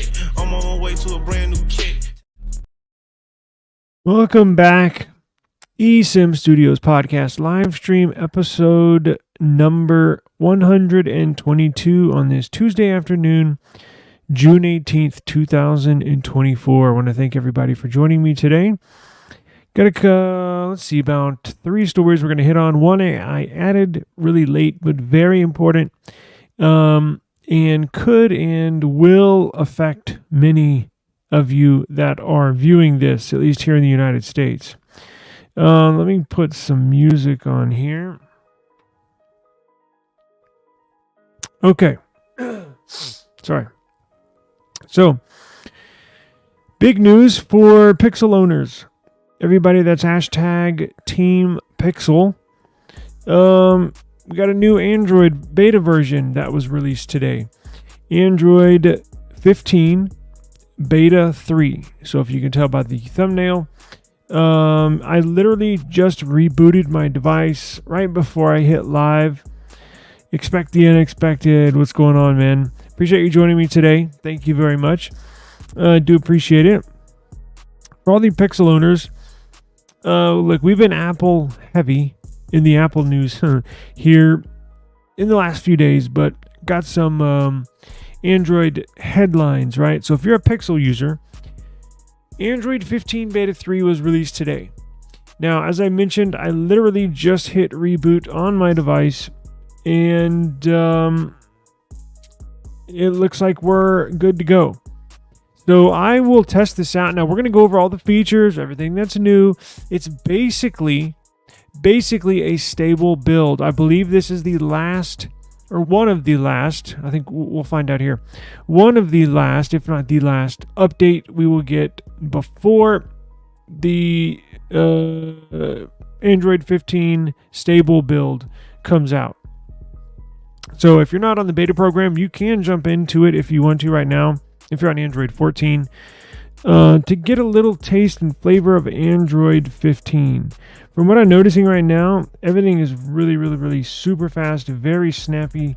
shit. I'm on my way to a brand new kit. Welcome back. eSIM Studios podcast live stream episode number 122 on this Tuesday afternoon, June 18th, 2024. I want to thank everybody for joining me today. Got let's see, about 3 stories we're going to hit on. One I added really late, but very important, and could and will affect many of you that are viewing this, at least here in the United States. Let me put some music on here. Okay. Sorry. So, big news for Pixel owners. Everybody that's hashtag Team Pixel. We got a new Android beta version that was released today. Android 15 Beta 3. So if you can tell by the thumbnail, I literally just rebooted my device right before I hit live. Expect the unexpected. What's going on, man? Appreciate you joining me today. Thank you very much. I do appreciate it. For all the Pixel owners, look, we've been Apple heavy in the Apple news here in the last few days, but got some Android headlines, right? So if you're a Pixel user, Android 15 Beta 3 was released today. Now, as I mentioned, I literally just hit reboot on my device, and it looks like we're good to go. So I will test this out. Now, we're going to go over all the features, everything that's new. It's basically a stable build. I believe this is the last, or one of the last, I think we'll find out here, one of the last, if not the last, update we will get before the Android 15 stable build comes out. So if you're not on the beta program, you can jump into it if you want to right now, if you're on Android 14, to get a little taste and flavor of Android 15. From what I'm noticing right now, everything is really super fast, very snappy,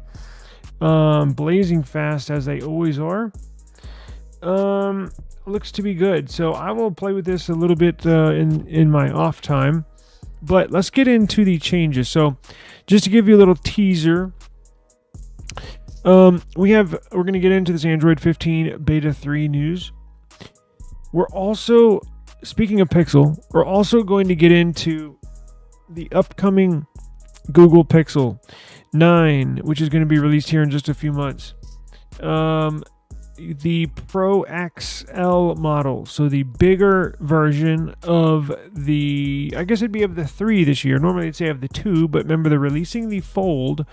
blazing fast as they always are. Looks to be good. So I will play with this a little bit in my off time. But let's get into the changes. So just to give you a little teaser, we're going to get into this Android 15 Beta 3 news. We're also, speaking of Pixel, we're also going to get into the upcoming Google Pixel 9, which is going to be released here in just a few months. The Pro XL model, so the bigger version of the, I guess it'd be of the 3 this year. Normally I'd say of the 2, but remember they're releasing the Fold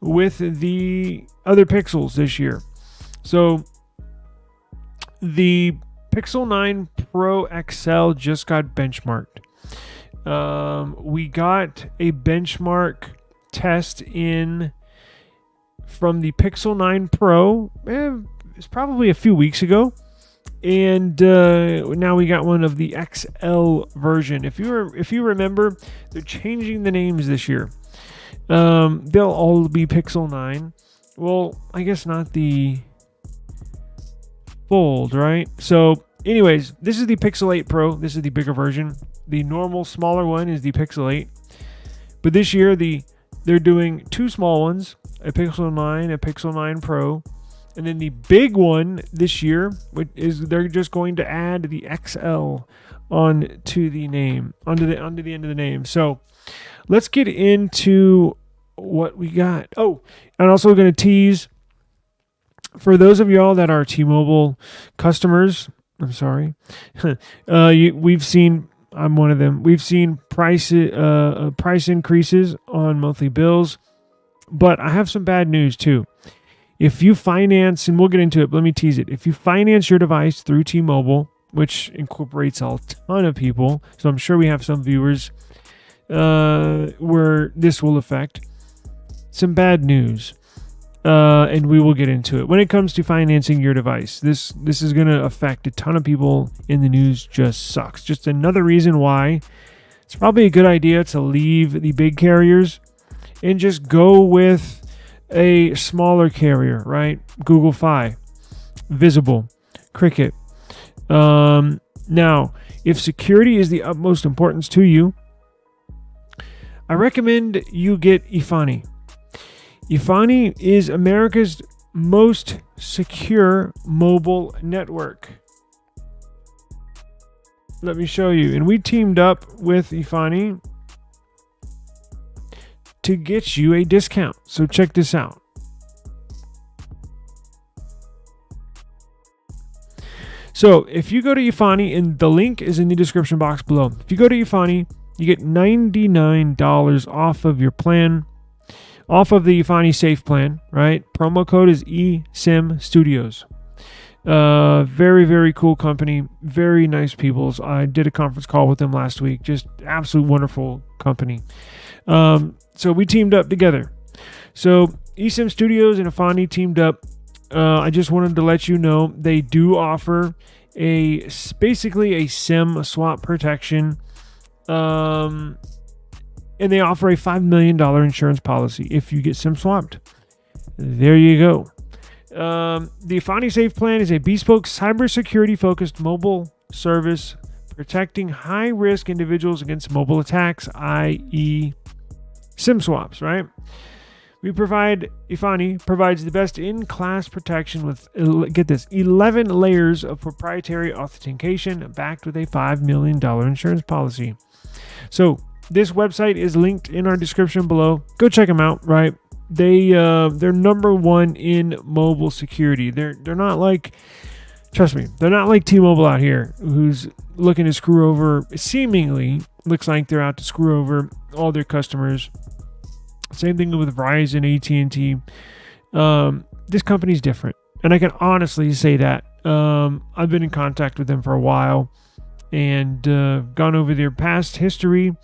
with the other Pixels this year. So the Pixel 9 Pro XL just got benchmarked. We got a benchmark test in from the Pixel 9 Pro. It's probably a few weeks ago. And now we got one of the XL version. If you remember, they're changing the names this year. They'll all be Pixel 9. Well, I guess not the Fold, right? So anyways, this is the Pixel 8 Pro. This is the bigger version. The normal smaller one is the Pixel 8. But this year they're doing 2 small ones, a Pixel 9, a Pixel 9 Pro. And then the big one this year is they're just going to add the XL onto the name, onto the end of the name. So let's get into what we got. Oh, and also we're going to tease for those of y'all that are T-Mobile customers. I'm sorry. We've seen, I'm one of them. We've seen price increases on monthly bills, but I have some bad news too. If you finance, and we'll get into it, but let me tease it. If you finance your device through T-Mobile, which incorporates a ton of people, so I'm sure we have some viewers where this will affect, some bad news. And we will get into it. When it comes to financing your device, this is going to affect a ton of people in the news. Just sucks. Just another reason why it's probably a good idea to leave the big carriers and just go with a smaller carrier, right? Google Fi. visible. Cricket. Now, if security is the utmost importance to you, I recommend you get Efani. Efani is America's most secure mobile network. Let me show you. And we teamed up with Efani to get you a discount. So check this out. So if you go to Efani, and the link is in the description box below. If you go to Efani, you get $99 off of your plan, off of the Efani SAFE plan, right? Promo code is esimstudios. Very, very cool company. Very nice people. I did a conference call with them last week. Just absolute wonderful company. So we teamed up together. So eSIM Studios and Efani teamed up. I just wanted to let you know they do offer basically a SIM swap protection. And they offer a $5 million insurance policy if you get SIM swapped. There you go. The Efani SAFE plan is a bespoke cybersecurity-focused mobile service protecting high-risk individuals against mobile attacks, i.e. SIM swaps, right? Efani provides the best in-class protection with, get this, 11 layers of proprietary authentication backed with a $5 million insurance policy. So this website is linked in our description below. Go check them out, right? They're number one in mobile security. They're not like, trust me, they're not like T-Mobile out here who's looking to screw over, seemingly looks like they're out to screw over all their customers. Same thing with Verizon, at&t. This company's different, and I can honestly say that. I've been in contact with them for a while and gone over their past history.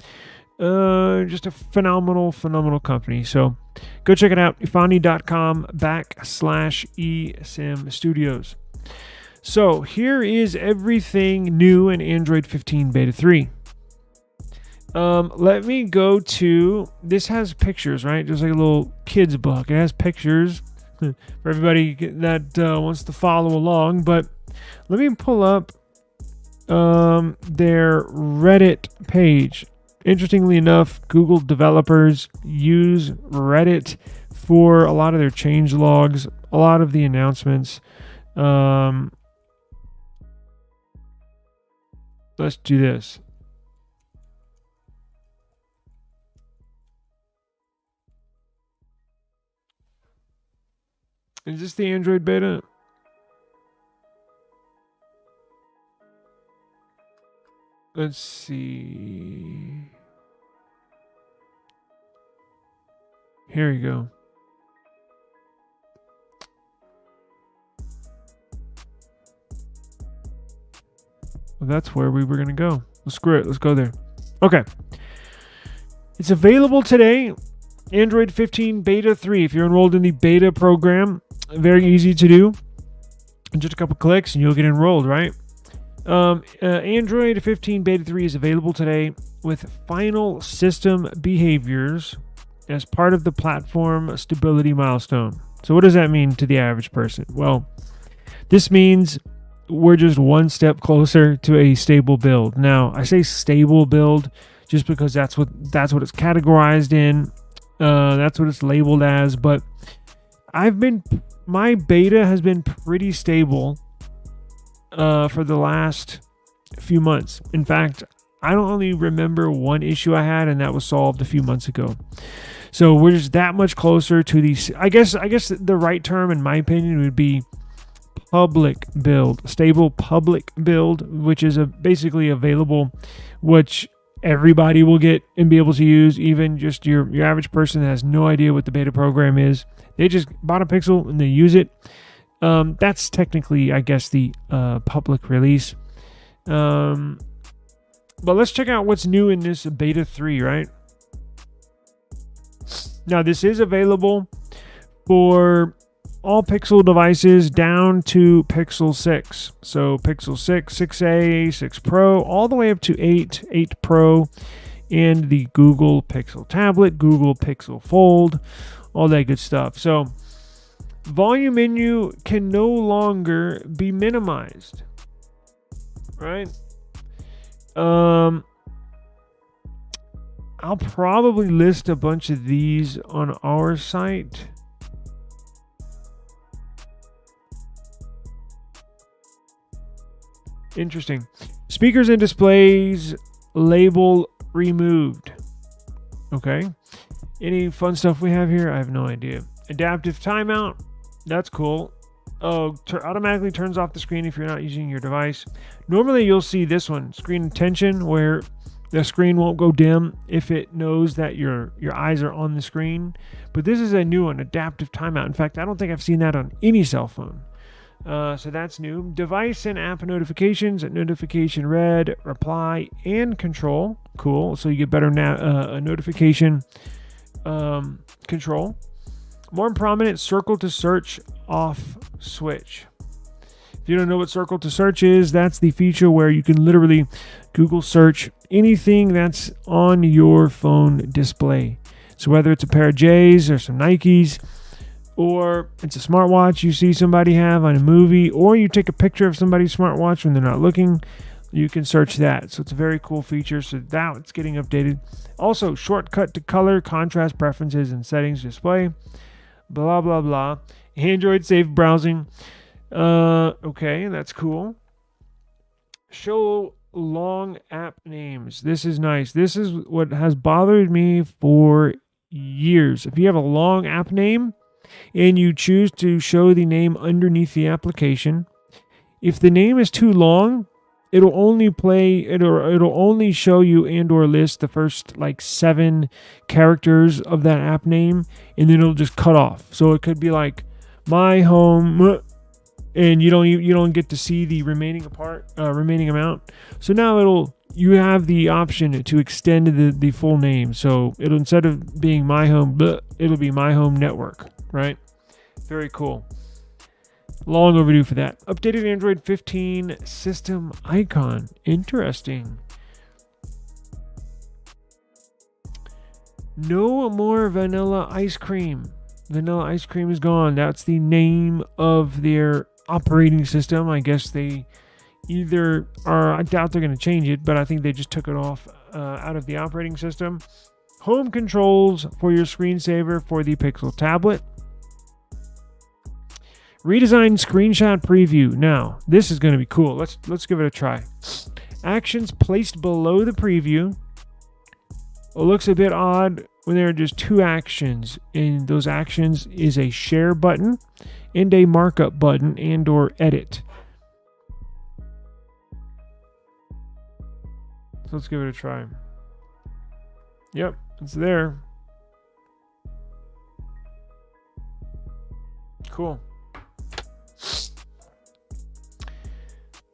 Just a phenomenal company. So go check it out. Efani.com/esimstudios. So here is everything new in Android 15 Beta 3. Let me go to, this has pictures, right? Just like a little kid's book. It has pictures for everybody that wants to follow along. But let me pull up their Reddit page. Interestingly enough, Google developers use Reddit for a lot of their change logs, a lot of the announcements. Let's do this. Is this the Android beta? Let's see. Here we go. Well, that's where we were going to go. Well, screw it. Let's go there. Okay. It's available today. Android 15 Beta 3. If you're enrolled in the beta program, very easy to do. Just a couple clicks and you'll get enrolled, right? Android 15 Beta 3 is available today with final system behaviors as part of the platform stability milestone. So what does that mean to the average person? Well, this means we're just one step closer to a stable build. Now, I say stable build just because that's what it's categorized in. That's what it's labeled as. But my beta has been pretty stable for the last few months. In fact, I don't only remember one issue I had, and that was solved a few months ago. So we're just that much closer to the, I guess the right term, in my opinion, would be public build, stable public build, which is basically available, which everybody will get and be able to use, even just your average person that has no idea what the beta program is. They just bought a Pixel and they use it. That's technically, I guess, the public release. But let's check out what's new in this beta 3, right? Now, this is available for all Pixel devices down to Pixel 6. So Pixel 6, 6a, 6 Pro, all the way up to 8, 8 Pro, and the Google Pixel tablet, Google Pixel Fold, all that good stuff. So volume menu can no longer be minimized. Right? I'll probably list a bunch of these on our site. Interesting. Speakers and displays label removed. Okay. Any fun stuff we have here? I have no idea. Adaptive timeout. That's cool. Oh, automatically turns off the screen if you're not using your device. Normally you'll see this one, screen attention, where the screen won't go dim if it knows that your eyes are on the screen. But this is a new one, adaptive timeout. In fact, I don't think I've seen that on any cell phone. So that's new. Device and app notifications, notification read, reply, and control. Cool. So you get better notification control. More prominent, circle to search off switch. If you don't know what circle to search is, that's the feature where you can literally Google search anything that's on your phone display. So whether it's a pair of J's or some Nikes, or it's a smartwatch you see somebody have on a movie, or you take a picture of somebody's smartwatch when they're not looking, you can search that. So it's a very cool feature. So now it's getting updated. Also, shortcut to color, contrast preferences, and settings display. Blah, blah, blah. Android safe browsing. Okay, that's cool. Show long app names. This is nice. This is what has bothered me for years. If you have a long app name, and you choose to show the name underneath the application, if the name is too long, it'll only show you and or list the first like 7 characters of that app name, and then it'll just cut off. So it could be like my home, and you don't get to see the remaining amount. So now you have the option to extend the full name. So it'll, instead of being my home, it'll be my home network. Right? Very cool. Long overdue for that. Updated Android 15 system icon. Interesting. No more vanilla ice cream. Vanilla ice cream is gone. That's the name of their operating system. I guess they either are, I doubt they're going to change it, but I think they just took it off out of the operating system. Home controls for your screensaver for the Pixel tablet. Redesigned screenshot preview. Now, this is going to be cool. Let's give it a try. Actions placed below the preview. It looks a bit odd when there are just 2 actions, and those actions is a share button and a markup button and or edit. So let's give it a try. Yep, it's there. Cool.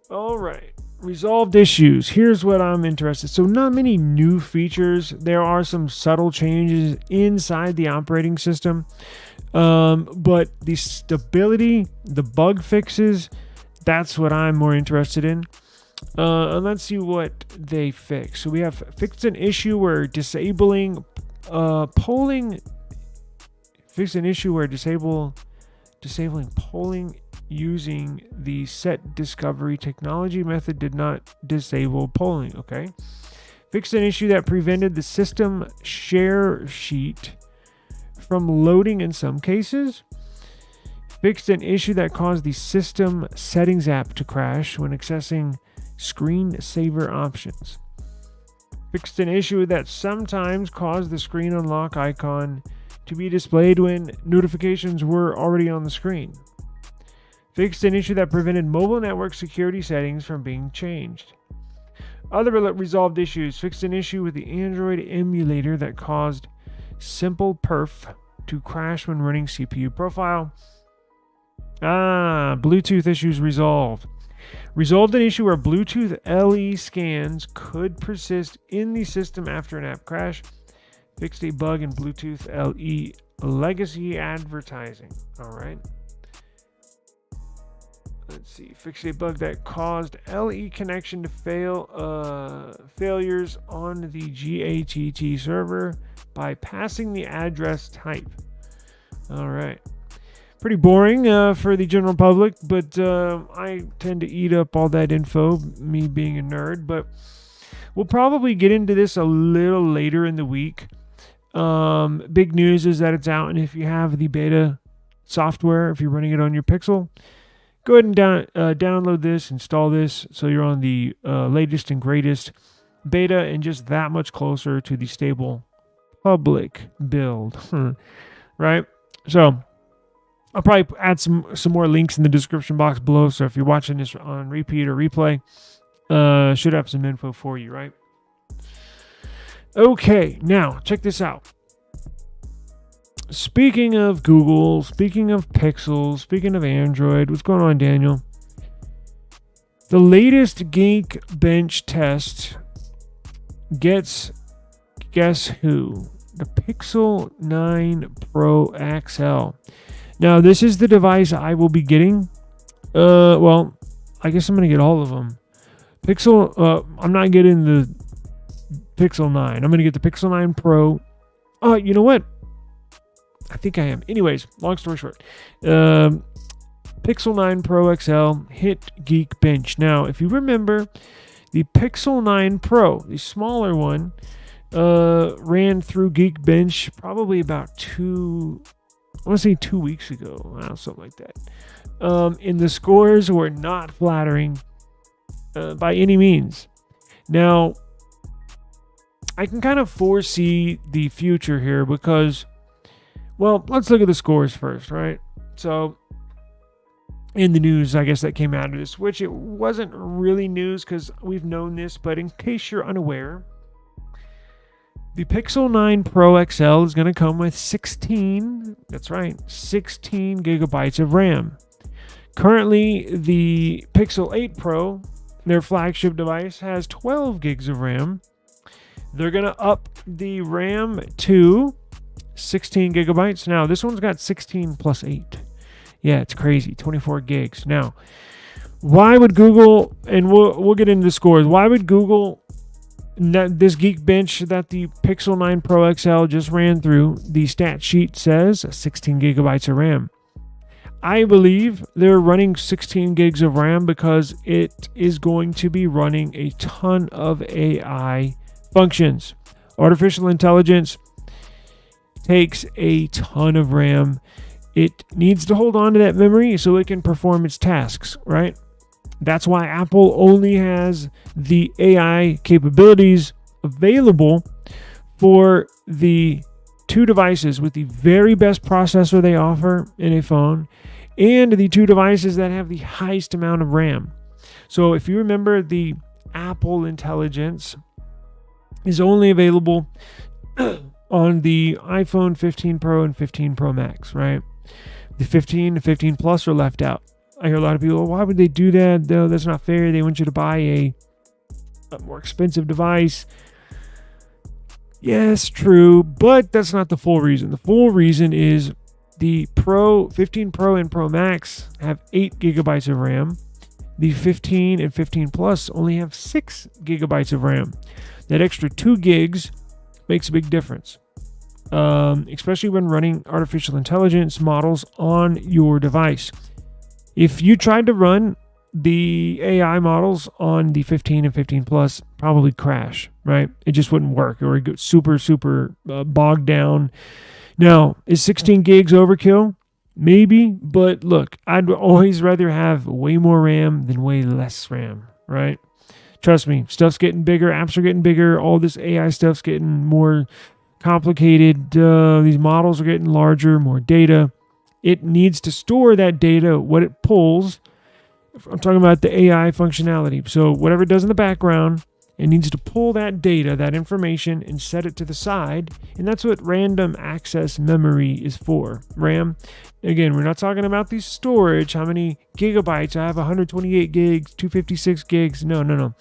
All right. Resolved issues. Here's what I'm interested. So not many new features. There are some subtle changes inside the operating system. But the stability, the bug fixes, that's what I'm more interested in. And let's see what they fix. So we have fixed an issue where disabling polling. Fixed an issue where disabling polling using the set discovery technology method did not disable polling. Okay. Fixed an issue that prevented the system share sheet from loading in some cases. Fixed an issue that caused the system settings app to crash when accessing screensaver options. Fixed an issue that sometimes caused the screen unlock icon to be displayed when notifications were already on the screen. Fixed an issue that prevented mobile network security settings from being changed. Other resolved issues. Fixed an issue with the Android emulator that caused simple perf to crash when running CPU profile. Bluetooth issues resolved. Resolved an issue where Bluetooth LE scans could persist in the system after an app crash. Fixed a bug in Bluetooth LE legacy advertising. All right. Let's see. Fixed a bug that caused LE connection to failures on the GATT server by passing the address type. All right. pretty boring for the general public, but I tend to eat up all that info, me being a nerd. But we'll probably get into this a little later in the week. Big news is that it's out, and if you have the beta software, if you're running it on your Pixel, go ahead and download this, install this, so you're on the latest and greatest beta and just that much closer to the stable public build, right? So I'll probably add some more links in the description box below, so if you're watching this on repeat or replay, should have some info for you, right? Okay, now check this out. Speaking of Google, speaking of Pixel, speaking of Android, what's going on, Daniel? The latest Geekbench test gets, guess who? The Pixel 9 Pro XL. Now, this is the device I will be getting. Well, I guess I'm going to get all of them. I'm not getting the Pixel 9. I'm going to get the Pixel 9 Pro. Oh, you know what? I think I am. Anyways, long story short. Pixel 9 Pro XL hit Geekbench. Now, if you remember, the Pixel 9 Pro, the smaller one, ran through Geekbench probably about 2 weeks ago. Something like that. And the scores were not flattering by any means. Now, I can kind of foresee the future here because, well, let's look at the scores first, right? So, in the news, I guess, that came out of this, which it wasn't really news because we've known this, but in case you're unaware, the Pixel 9 Pro XL is going to come with 16 gigabytes of RAM. Currently, the Pixel 8 Pro, their flagship device, has 12 gigs of RAM. They're going to up the RAM to 16 gigabytes. Now, this one's got 16 plus 8. Yeah, it's crazy. 24 gigs. Now, why would Google, and we'll get into the scores, why would Google, this Geekbench that the Pixel 9 Pro XL just ran through, the stat sheet says 16 gigabytes of RAM. I believe they're running 16 gigs of RAM because it is going to be running a ton of AI functions. Artificial intelligence takes a ton of RAM. It needs to hold on to that memory so it can perform its tasks, right? That's why Apple only has the AI capabilities available for the two devices with the very best processor they offer in a phone and the two devices that have the highest amount of RAM. So if you remember, the Apple Intelligence is only available on the iPhone 15 Pro and 15 Pro Max, right? The 15 and 15 Plus are left out. I hear a lot of people, why would they do that? No, that's not fair. They want you to buy a more expensive device. Yes, true, but that's not the full reason. The full reason is the 15 Pro and Pro Max have 8 gigabytes of RAM. The 15 and 15 Plus only have 6 gigabytes of RAM. That extra 2 gigs makes a big difference, especially when running artificial intelligence models on your device. If you tried to run the AI models on the 15 and 15 Plus, probably crash, right? It just wouldn't work, or it gets super bogged down. Now, is 16 gigs overkill? Maybe, but look, I'd always rather have way more RAM than way less RAM, right? Trust me, stuff's getting bigger, apps are getting bigger, all this AI stuff's getting more complicated. These models are getting larger, more data. It needs to store that data, what it pulls. I'm talking about the AI functionality. So whatever it does in the background, it needs to pull that data, that information, and set it to the side. And that's what random access memory is for. RAM. Again, we're not talking about the storage, how many gigabytes. I have 128 gigs, 256 gigs. No.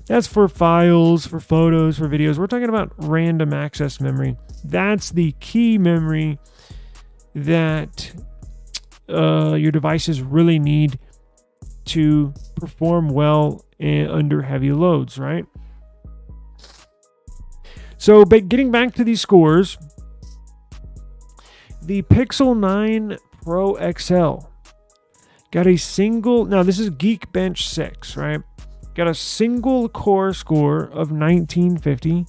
That's for files, for photos, for videos. We're talking about random access memory. That's the key memory that your devices really need to perform well under heavy loads, right? So, but getting back to these scores, the Pixel 9 Pro XL. Got a single, now this is Geekbench 6, right? Got a single core score of 1950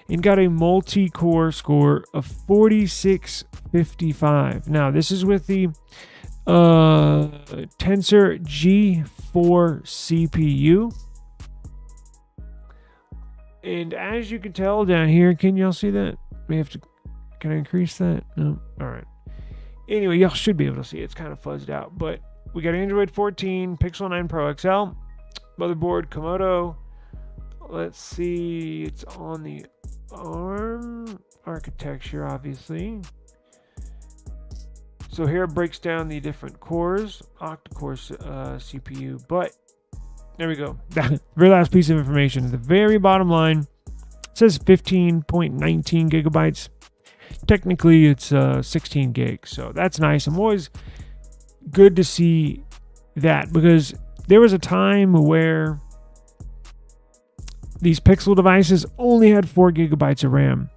and got a multi-core score of 4655. Now this is with the Tensor G4 CPU. And as you can tell down here, can y'all see that? May have to, can I increase that? No. All right. Anyway, y'all should be able to see it. It's kind of fuzzed out, but we got Android 14, Pixel 9 Pro XL, motherboard Komodo. Let's see, it's on the ARM architecture, obviously. So here it breaks down the different cores, octa-core CPU, but there we go. Very last piece of information. At the very bottom line, it says 15.19 gigabytes. Technically, it's 16 gigs, so that's nice. I'm always good to see that because there was a time where these Pixel devices only had 4 gigabytes of RAM.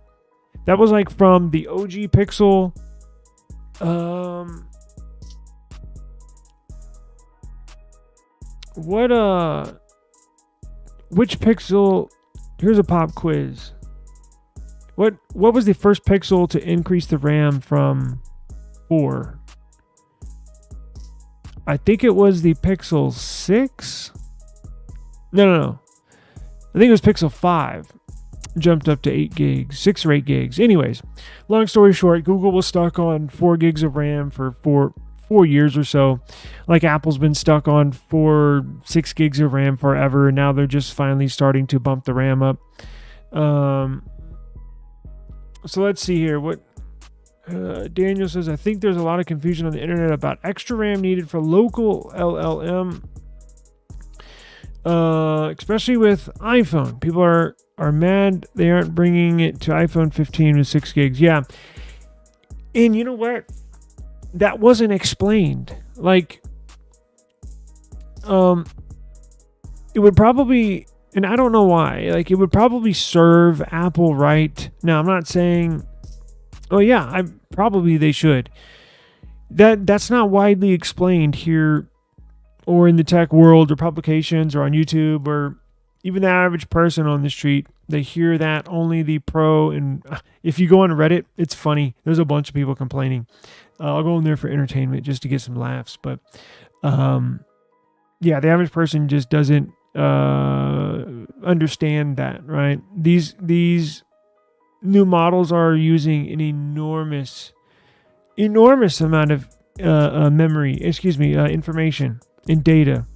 That was like from the OG Pixel. Which Pixel? Here's a pop quiz. What was the first Pixel to increase the RAM from 4? I think it was the Pixel 6. No. I think it was Pixel 5. Jumped up to 8 gigs, 6 or 8 gigs. Anyways, long story short, Google was stuck on 4 gigs of RAM for 4 years or so. Like Apple's been stuck on 6 gigs of RAM forever, and now they're just finally starting to bump the RAM up. So let's see here. What Daniel says, I think there's a lot of confusion on the internet about extra RAM needed for local LLM, especially with iPhone. People are mad they aren't bringing it to iPhone 15 with 6 gigs. Yeah. And you know what? That wasn't explained. Like, it would probably, and I don't know why, like it would probably serve Apple right. Now, I'm not saying, oh yeah, probably they should. That's not widely explained here or in the tech world or publications or on YouTube or even the average person on the street. They hear that only the pro, and if you go on Reddit, it's funny. There's a bunch of people complaining. I'll go in there for entertainment just to get some laughs. But yeah, the average person just doesn't understand that, right? These new models are using an enormous amount of information and data.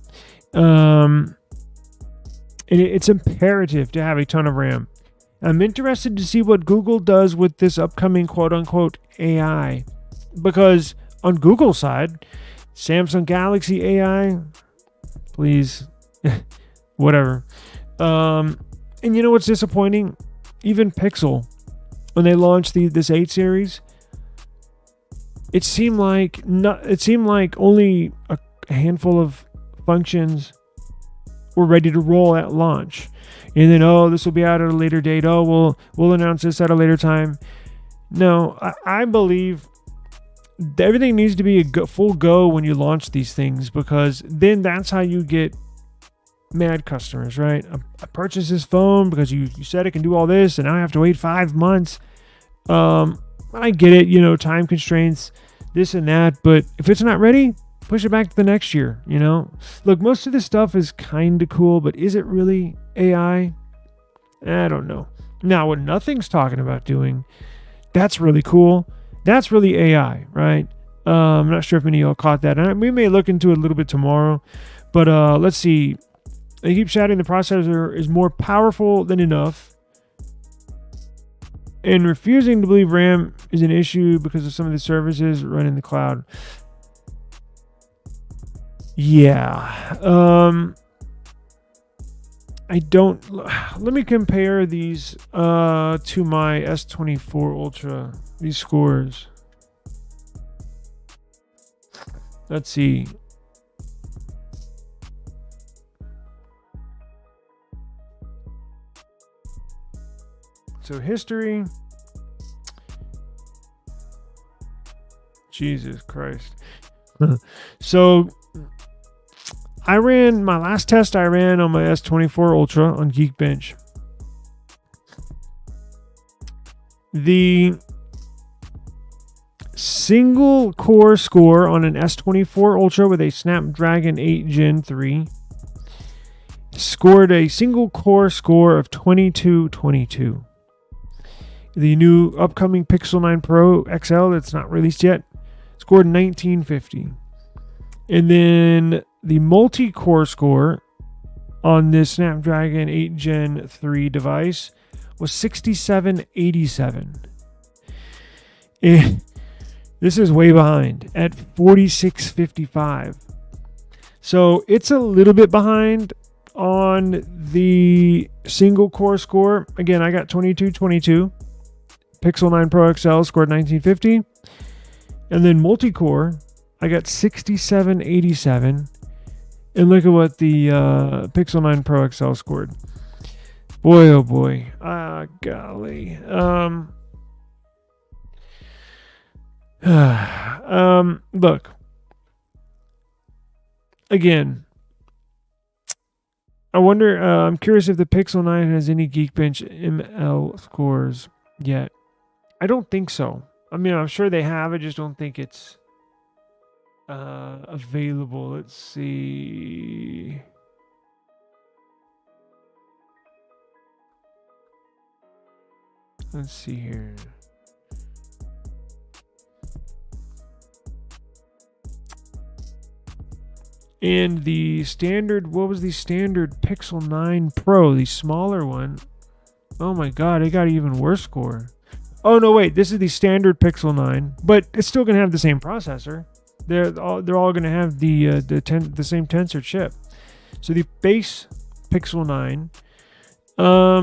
And it's imperative to have a ton of RAM. I'm interested to see what Google does with this upcoming quote-unquote AI. Because on Google's side, Samsung Galaxy AI, please, whatever. And you know what's disappointing? Even Pixel, when they launched this 8 series, it seemed like only a handful of functions were ready to roll at launch. And then, this will be out at a later date. We'll announce this at a later time. No, I believe everything needs to be a full go when you launch these things, because then that's how you get mad customers, right? I purchased this phone because you said it can do all this, and now I have to wait 5 months. I get it, time constraints, this and that, but if it's not ready, push it back to the next year, Look, most of this stuff is kind of cool, but is it really AI? I don't know. Now, what Nothing's talking about doing, that's really cool. That's really AI, right? I'm not sure if any of y'all caught that. And we may look into it a little bit tomorrow, but let's see. They keep shouting the processor is more powerful than enough and refusing to believe RAM is an issue because of some of the services run in the cloud. Yeah. Let me compare these to my S24 Ultra, these scores. Let's see. So history. Jesus Christ. So I ran my last test on my S24 Ultra on Geekbench. The single core score on an S24 Ultra with a Snapdragon 8 Gen 3 scored a single core score of 2222. The new upcoming Pixel 9 Pro XL that's not released yet scored 1950. And then the multi-core score on this Snapdragon 8 Gen 3 device was 6787. And this is way behind at 4655. So it's a little bit behind on the single core score. Again, I got 2222. Pixel 9 Pro XL scored 1950. And then multi-core, I got 6787. And look at what the Pixel 9 Pro XL scored. Boy, oh boy. Golly. Look. Again, I wonder, I'm curious if the Pixel 9 has any Geekbench ML scores yet. I don't think so. I mean, I'm sure they have. I just don't think it's available. Let's see. Let's see here. And the standard, what was the standard Pixel 9 Pro, the smaller one? Oh my God, it got an even worse score. Oh no, wait, this is the standard Pixel 9, but it's still going to have the same processor. They're all going to have the same tensor chip. So the base Pixel 9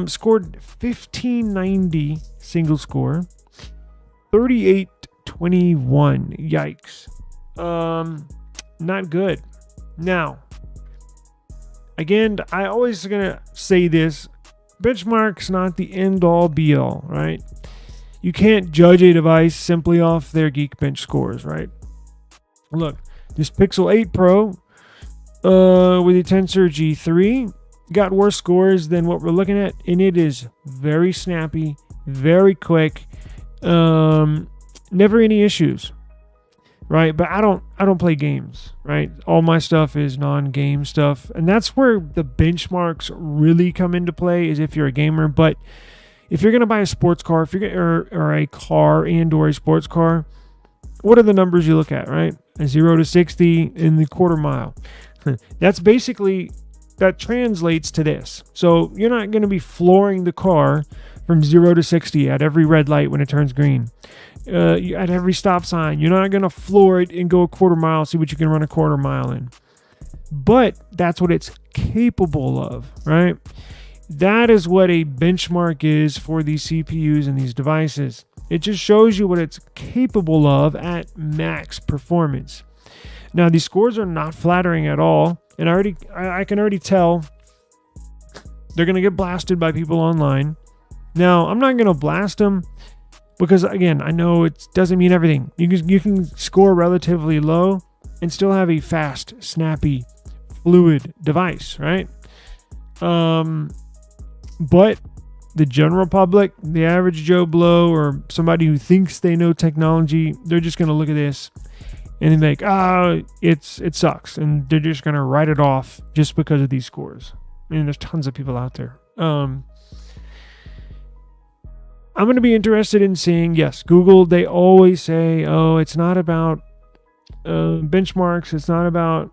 scored 1590 single score, 3821. Yikes. Not good. Now, again, I always gonna say this: benchmark's not the end all be all, right? You can't judge a device simply off their Geekbench scores, right? Look, this Pixel 8 Pro with the Tensor G3 got worse scores than what we're looking at, and it is very snappy, very quick, never any issues, right? But I don't play games, right? All my stuff is non-game stuff, and that's where the benchmarks really come into play, is if you're a gamer. But if you're going to buy a sports car, if you're or a car and/or a sports car, what are the numbers you look at, right? A 0 to 60 in the quarter mile. That's basically, that translates to this. So you're not going to be flooring the car from 0 to 60 at every red light when it turns green. At every stop sign. You're not going to floor it and go a quarter mile, see what you can run a quarter mile in. But that's what it's capable of, right? That is what a benchmark is for these CPUs and these devices. It just shows you what it's capable of at max performance. Now, these scores are not flattering at all, and I can already tell they're going to get blasted by people online. Now, I'm not going to blast them because, again, I know it doesn't mean everything. You can score relatively low and still have a fast, snappy, fluid device, right? But the general public, the average Joe Blow, or somebody who thinks they know technology, they're just going to look at this and be like, it sucks. And they're just going to write it off just because of these scores. I mean, there's tons of people out there. I'm going to be interested in seeing, yes, Google, they always say, oh, it's not about benchmarks. It's not about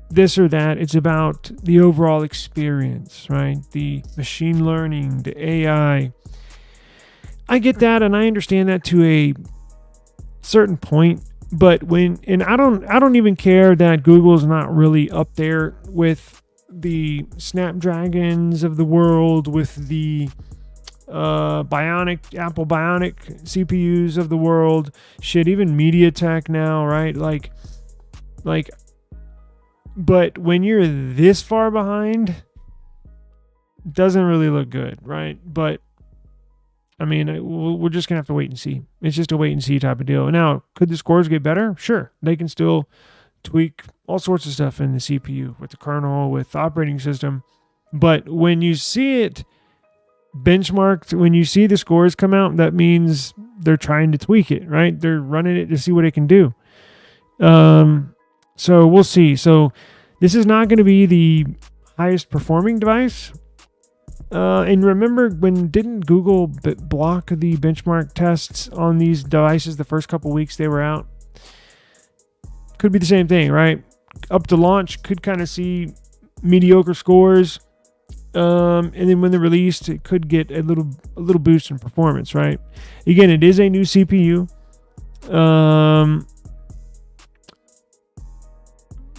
this or that. It's about the overall experience, right? The machine learning, the AI. I get that, and I understand that to a certain point. But I don't even care that Google's not really up there with the Snapdragons of the world, with the Apple Bionic CPUs of the world. Shit, even MediaTek now, right? Like. But when you're this far behind, it doesn't really look good, right? But I mean, we're just going to have to wait and see. It's just a wait and see type of deal. Now, could the scores get better? Sure. They can still tweak all sorts of stuff in the CPU with the kernel, with the operating system. But when you see it benchmarked, when you see the scores come out, that means they're trying to tweak it, right? They're running it to see what it can do. So we'll see. So this is not going to be the highest performing device. And remember, didn't Google block the benchmark tests on these devices the first couple weeks they were out? Could be the same thing, right? Up to launch, could kind of see mediocre scores. And then when they're released, it could get a little boost in performance, right? Again, it is a new CPU.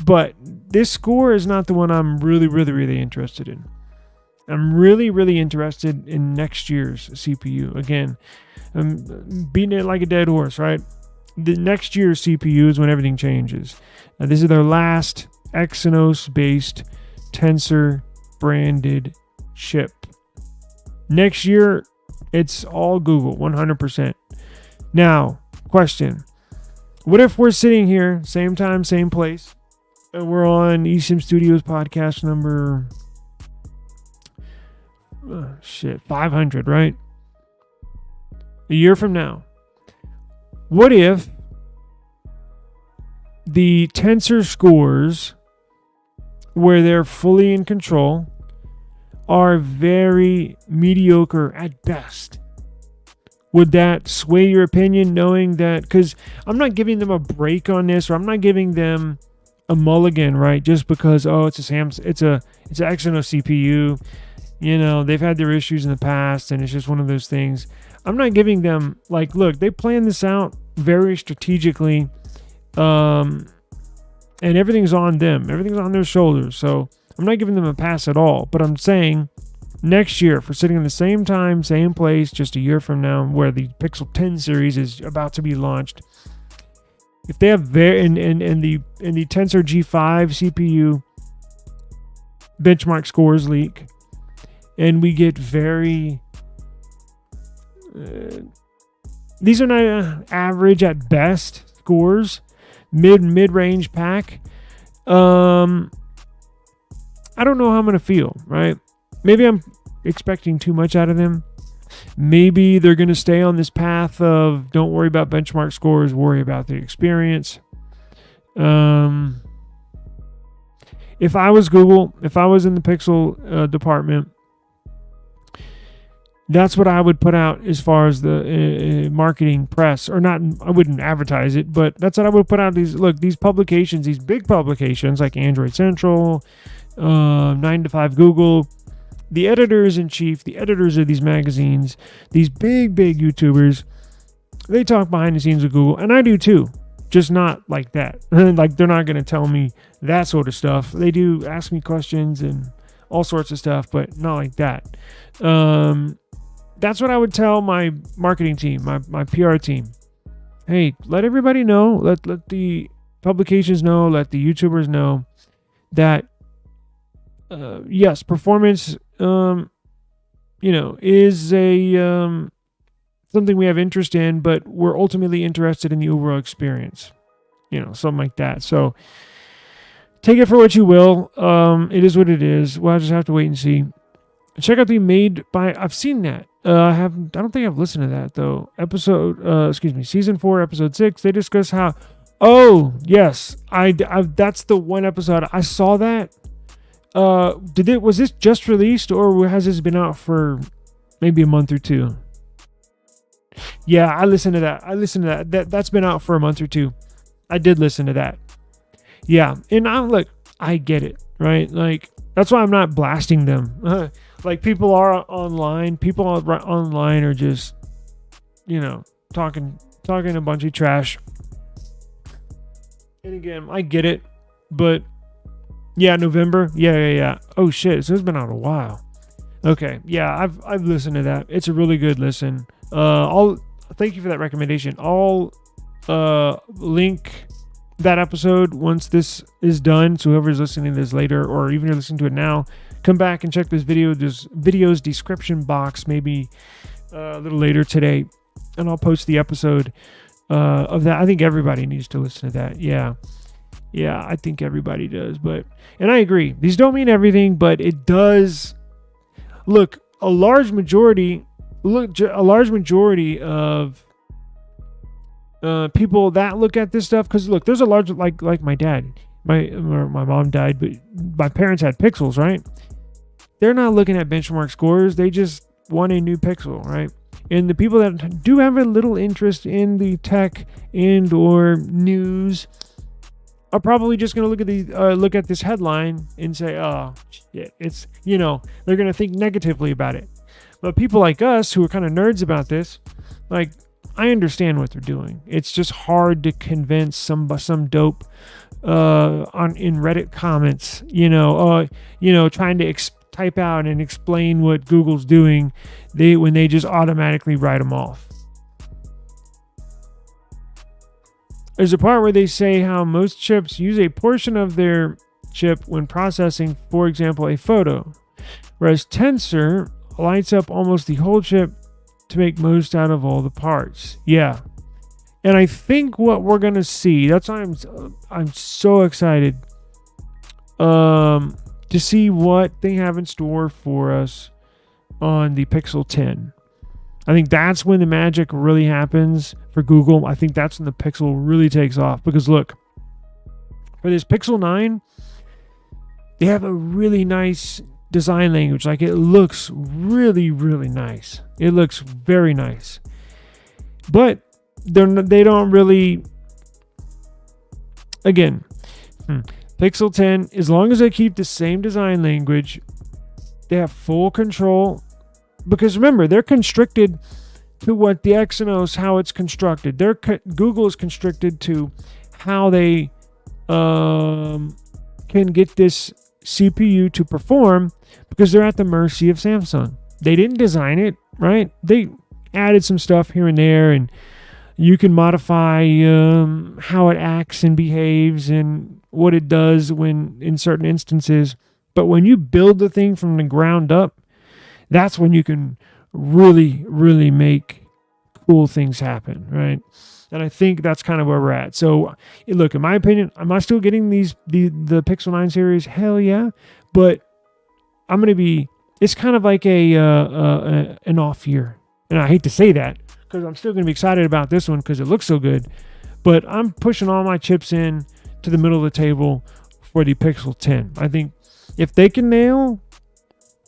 But this score is not the one I'm really interested in. I'm really interested in next year's CPU. Again, I'm beating it like a dead horse, right? The next year's CPU is when everything changes. This is their last Exynos-based Tensor branded chip. Next year, it's all Google, 100%. Now, question. What if we're sitting here, same time, same place, and we're on eSIM Studios podcast number 500, right? A year from now. What if the Tensor scores, where they're fully in control, are very mediocre at best? Would that sway your opinion, knowing that? Because I'm not giving them a break on this, or I'm not giving them a mulligan, right? Just because it's an Exynos CPU. You know, they've had their issues in the past, and it's just one of those things. I'm not giving them, like, look, they planned this out very strategically, and everything's on them. Everything's on their shoulders. So I'm not giving them a pass at all. But I'm saying next year, if we're sitting in the same time, same place, just a year from now, where the Pixel 10 series is about to be launched, if they have and the Tensor G5 CPU benchmark scores leak, and we get very these are not average at best scores, mid-range pack. I don't know how I'm gonna feel, right? Maybe I'm expecting too much out of them. Maybe they're gonna stay on this path of don't worry about benchmark scores, worry about the experience. If I was Google, if I was in the Pixel department, that's what I would put out as far as the marketing press, or not. I wouldn't advertise it, but that's what I would put out. These publications, these big publications like Android Central, 9 to 5 Google, the editors-in-chief, the editors of these magazines, these big YouTubers, they talk behind the scenes of Google, and I do too. Just not like that. Like, they're not going to tell me that sort of stuff. They do ask me questions and all sorts of stuff, but not like that. That's what I would tell my marketing team, my PR team. Hey, let everybody know, let the publications know, let the YouTubers know that yes, performance is a something we have interest in, but we're ultimately interested in the overall experience. Something like that. So take it for what you will. It is what it is. We'll just have to wait and see. Check out the Made by. I've seen that. I don't think I've listened to that though. Season 4, episode 6. They discuss how. Oh yes, that's the one episode I saw that. Was this just released, or has this been out for maybe a month or two? Yeah, I listened to that. That's been out for a month or two. I did listen to that. Yeah, and I get it, right? Like, that's why I'm not blasting them. Like, people online are just, talking a bunch of trash. And again, I get it, but yeah, November. Yeah. Oh shit, so it's been out a while. Okay, yeah, I've listened to that. It's a really good listen. Thank you for that recommendation. I'll link that episode once this is done, so whoever's listening to this later, or even you're listening to it now, come back and check this video's description box. Maybe a little later today, and I'll post the episode of that. I think everybody needs to listen to that. Yeah, I think everybody does. And I agree. These don't mean everything, but it does. Look, a large majority of people that look at this stuff, because look, there's a large, like my dad, my mom died, but my parents had Pixels, right? They're not looking at benchmark scores. They just want a new Pixel, right? And the people that do have a little interest in the tech and or news are probably just going to look at this headline and say, oh, shit, it's, they're going to think negatively about it. But people like us who are kind of nerds about this, like, I understand what they're doing. It's just hard to convince some dope in Reddit comments, trying to type out and explain what Google's doing, when they just automatically write them off. There's a part where they say how most chips use a portion of their chip when processing, for example, a photo, whereas Tensor lights up almost the whole chip to make most out of all the parts. Yeah. And I think what we're going to see, that's why I'm so excited to see what they have in store for us on the Pixel 10. I think that's when the magic really happens for Google. I think that's when the Pixel really takes off. Because look, for this Pixel 9, they have a really nice design language. Like, it looks really, really nice. It looks very nice. But they don't really, again, Pixel 10, as long as they keep the same design language, they have full control. Because remember, they're constricted to what the Exynos, how it's constructed. Google is constricted to how they can get this CPU to perform, because they're at the mercy of Samsung. They didn't design it, right? They added some stuff here and there, and you can modify how it acts and behaves and what it does when in certain instances. But when you build the thing from the ground up, that's when you can really, really make cool things happen, right? And I think that's kind of where we're at. So, look, in my opinion, am I still getting the Pixel 9 series? Hell yeah. But I'm going to be, it's kind of like an off year. And I hate to say that, because I'm still going to be excited about this one because it looks so good. But I'm pushing all my chips in to the middle of the table for the Pixel 10. I think if they can nail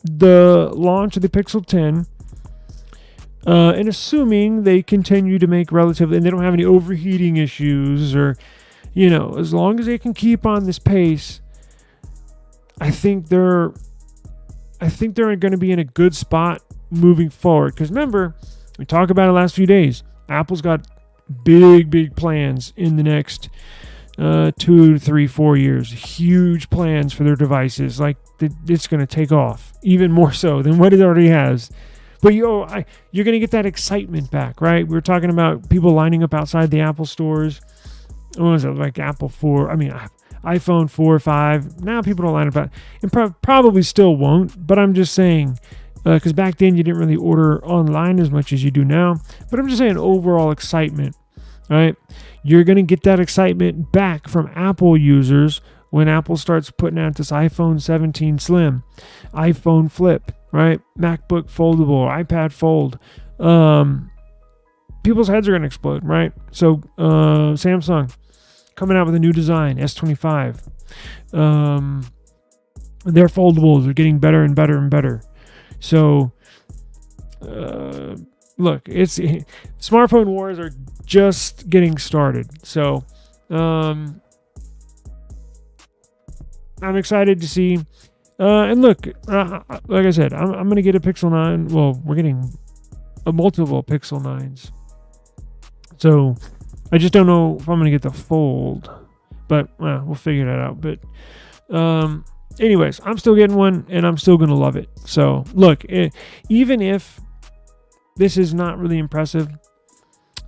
the launch of the Pixel 10, and assuming they continue to make relatively, and they don't have any overheating issues, or, as long as they can keep on this pace, I think they're going to be in a good spot moving forward. Because remember, we talked about it last few days. Apple's got big plans in the next 2 to 3, 4 years. Huge plans for their devices. Like, it's going to take off even more so than what it already has. But you're going to get that excitement back, right? We were talking about people lining up outside the Apple stores. What was it, like Apple 4? I mean, iPhone 4 or 5. Now people don't line up out, and probably still won't. But I'm just saying, because back then you didn't really order online as much as you do now. But I'm just saying, overall excitement, right? You're going to get that excitement back from Apple users when Apple starts putting out this iPhone 17 Slim, iPhone Flip, right? MacBook foldable, iPad fold. People's heads are going to explode, right? So Samsung coming out with a new design, S25. Their foldables are getting better and better and better. So look, smartphone wars are just getting started. So I'm excited to see. And look, like I said, I'm going to get a Pixel 9. Well, we're getting a multiple Pixel 9s. So I just don't know if I'm going to get the Fold. But we'll figure that out. But anyways, I'm still getting one, and I'm still going to love it. So look, even if this is not really impressive,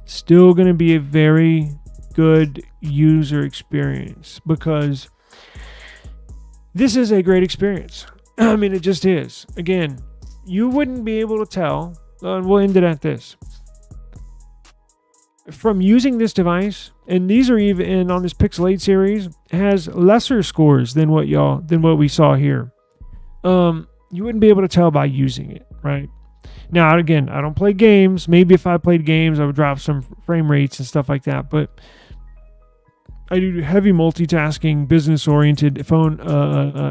still going to be a very good user experience, because this is a great experience. I mean, it just is. Again, you wouldn't be able to tell we'll end it at this. From using this device, and these are even on this Pixel 8 series, has lesser scores than what we saw here. You wouldn't be able to tell by using it, right? Now, again, I don't play games. Maybe if I played games, I would drop some frame rates and stuff like that. But I do heavy multitasking, business-oriented phone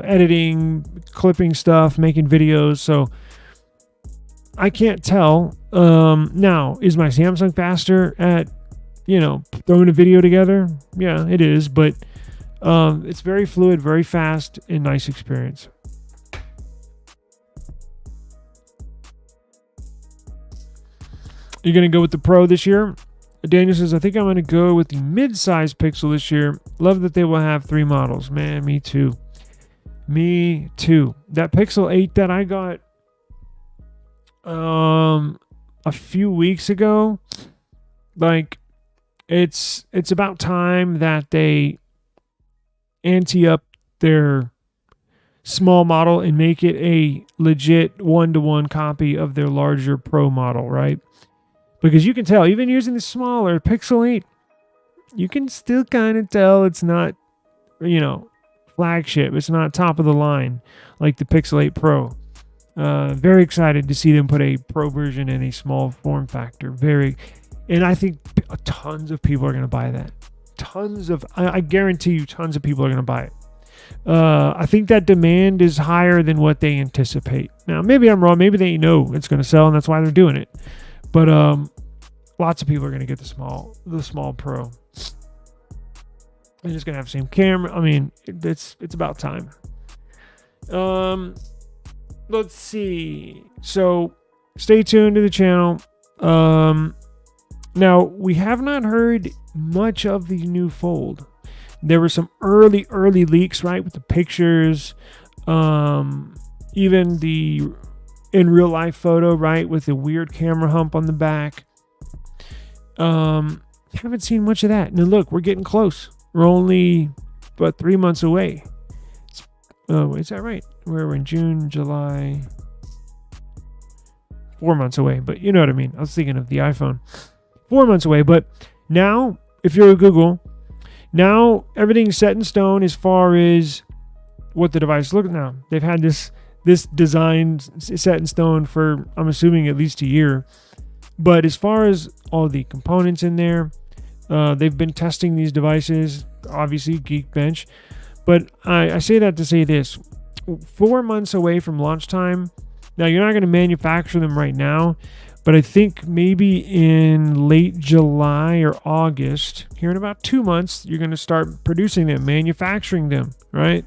editing, clipping stuff, making videos. So I can't tell. Now, is my Samsung faster at, throwing a video together? Yeah, it is. But it's very fluid, very fast, and nice experience. You're going to go with the Pro this year? Daniel says, I think I'm going to go with the mid-size Pixel this year. Love that they will have 3 models. Man, me too. Me too. That Pixel 8 that I got a few weeks ago, like, it's about time that they ante up their small model and make it a legit one-to-one copy of their larger Pro model, right? Because you can tell, even using the smaller Pixel 8, you can still kind of tell it's not, flagship. It's not top of the line like the Pixel 8 Pro. Very excited to see them put a Pro version in a small form factor. And I think tons of people are going to buy that. I guarantee you tons of people are going to buy it. I think that demand is higher than what they anticipate. Now, maybe I'm wrong. Maybe they know it's going to sell and that's why they're doing it. But lots of people are going to get the small Pro. They're just going to have the same camera. I mean, it's about time. Let's see. So stay tuned to the channel. Now, we have not heard much of the new Fold. There were some early leaks, right, with the pictures. Even the in real life photo, right, with the weird camera hump on the back. Haven't seen much of that. Now look, we're getting close. We're only about 3 months away. Is that right? We're in June, July. 4 months away, but you know what I mean. I was thinking of the iPhone. 4 months away, but now, if you're at Google, now everything's set in stone as far as what the device looks now. They've had this design set in stone for, I'm assuming, at least a year. But as far as all the components in there, they've been testing these devices, obviously Geekbench. But I say that to say this. 4 months away from launch time. Now, you're not going to manufacture them right now, but I think maybe in late July or August, here in about 2 months, you're going to start producing them, manufacturing them, right?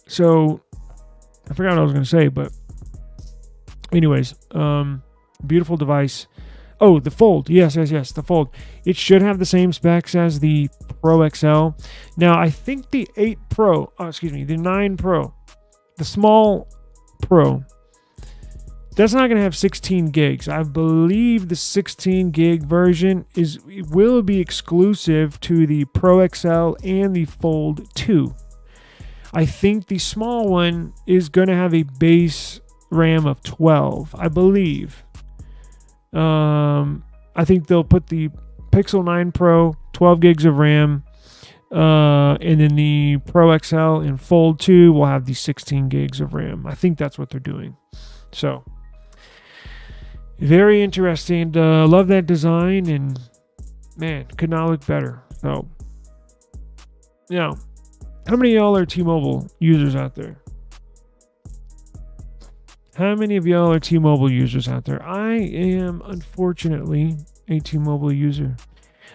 So I forgot what I was going to say, but anyways, beautiful device. Oh, the Fold. Yes, the Fold. It should have the same specs as the Pro XL. Now, I think the 9 Pro, the small Pro, that's not going to have 16 gigs. I believe the 16 gig version will be exclusive to the Pro XL and the Fold 2. I think the small one is going to have a base RAM of 12, I believe. I think they'll put the Pixel 9 Pro, 12 gigs of RAM, and then the Pro XL and Fold 2 will have the 16 gigs of RAM. I think that's what they're doing. So, very interesting. Love that design, and man, could not look better. So, now, how many of y'all are T-Mobile users out there? How many of y'all are T-Mobile users out there? I am, unfortunately, a T-Mobile user.